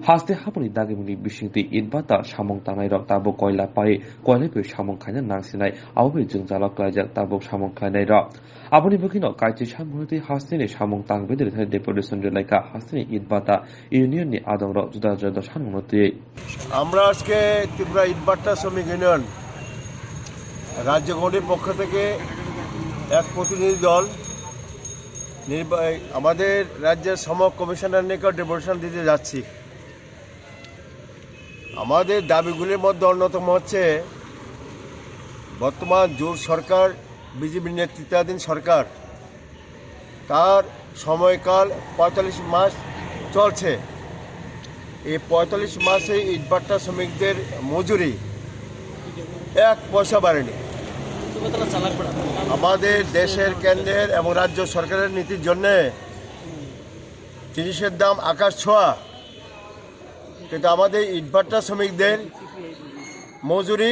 হাসতে হাপনি দাগিমুনি বিশিংতি ইটবাতা সামং তানাই রক তাবো কয়লা পায়ে কয়লাকে সামং খাইনা নাংসিনাই আববে जों জালক লাইজাক তাবো সামং খাইনাই রক আবনি বুকিনো কাইচি সামহুতি হাসতিনি সামং তাংবেদের থাই ডেপুটেশন রেলাইকা হাসতিনি ইটবাতা ইউনিয়ননি আদং রক जुदा जुदा সানমতি আমরা আজকে ত্রিপুরা ইটবাটা শ্রমিক ইউনিয়ন রাজ্য কমিটির পক্ষ থেকে এক প্রতিনিধি দল আমাদের রাজ্যের শ্রম কমিশনার নিকট ডেপুটেশন দিতে যাচ্ছি। আমাদের দাবিগুলির মধ্যে অন্যতম হচ্ছে বর্তমান জোট সরকার বিজেপি নেতৃত্বাধীন সরকার তার সময়কাল ৪৫ মাস চলছে। এই ৪৫ মাসে ইটভাটা শ্রমিকদের মজুরি ১ পয়সা বাড়েনি। আমাদের দেশের কেন্দ্রের এবং রাজ্য সরকারের নীতির জন্যে জিনিসের দাম আকাশ ছোঁয়া, কিন্তু আমাদের ইটভাটা শ্রমিকদের মজুরি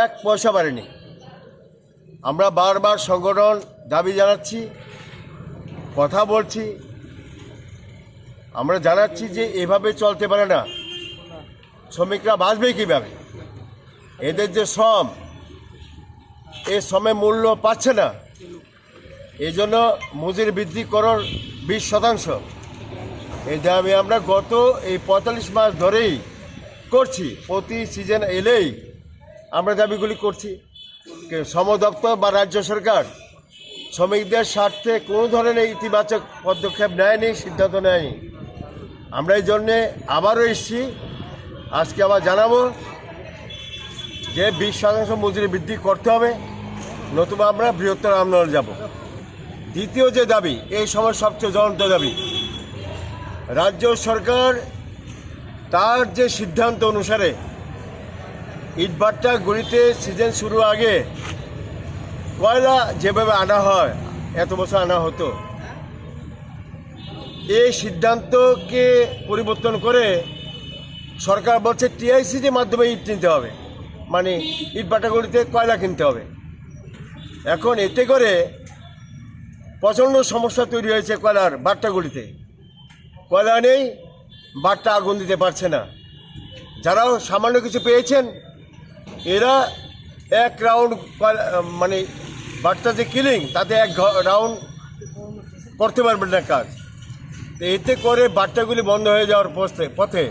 ১ পয়সা বাড়েনি। আমরা বারবার সংগঠন দাবি জানাচ্ছি, কথা বলছি, আমরা জানাচ্ছি যে এভাবে চলতে পারে না। শ্রমিকরা বাঁচবে কীভাবে? এদের যে শ্রম, এই শ্রমের মূল্য পাচ্ছে না। এই জন্য মজুরি বৃদ্ধি করার 20%। এই দাবি আমরা গত এই ৪৫ মাস ধরেই করছি। প্রতি সিজন এলেই আমরা দাবিগুলি করছি। শ্রম দপ্তর বা রাজ্য সরকার শ্রমিকদের স্বার্থে কোনো ধরনের ইতিবাচক পদক্ষেপ নেয়নি, সিদ্ধান্ত নেয়নি। আমরা এই জন্যে আবারও এসেছি, আজকে আবার জানাবো যে 20% মজুরি বৃদ্ধি করতে হবে, নতুবা আমরা বৃহত্তর আন্দোলনে যাব। দ্বিতীয় যে দাবি, এই সময় সবচেয়ে জ্বলন্ত দাবি, রাজ্য সরকার তার যে সিদ্ধান্ত অনুসারে ইটভাটা গুড়িতে সিজন শুরু আগে কয়লা যেভাবে আনা হয়, এত বছর আনা হতো, এই সিদ্ধান্তকে পরিবর্তন করে সরকার বলছে টিআইসির মাধ্যমে ইট নিতে হবে, মানে ইটভাটাগুলিতে কয়লা কিনতে হবে। এখন এতে করে প্রচণ্ড সমস্যা তৈরি হয়েছে কয়লার ভাট্টাগুলিতে। কয়লা নেই, ভাট্টা আগুন দিতে পারছে না। যারাও সামান্য কিছু পেয়েছেন, এরা 1 রাউন্ড মানে ভাট্টা যে কিলিং, তাতে 1 রাউন্ড করতে পারবেন না কাজ। এতে করে ভাট্টাগুলি বন্ধ হয়ে যাওয়ার পথে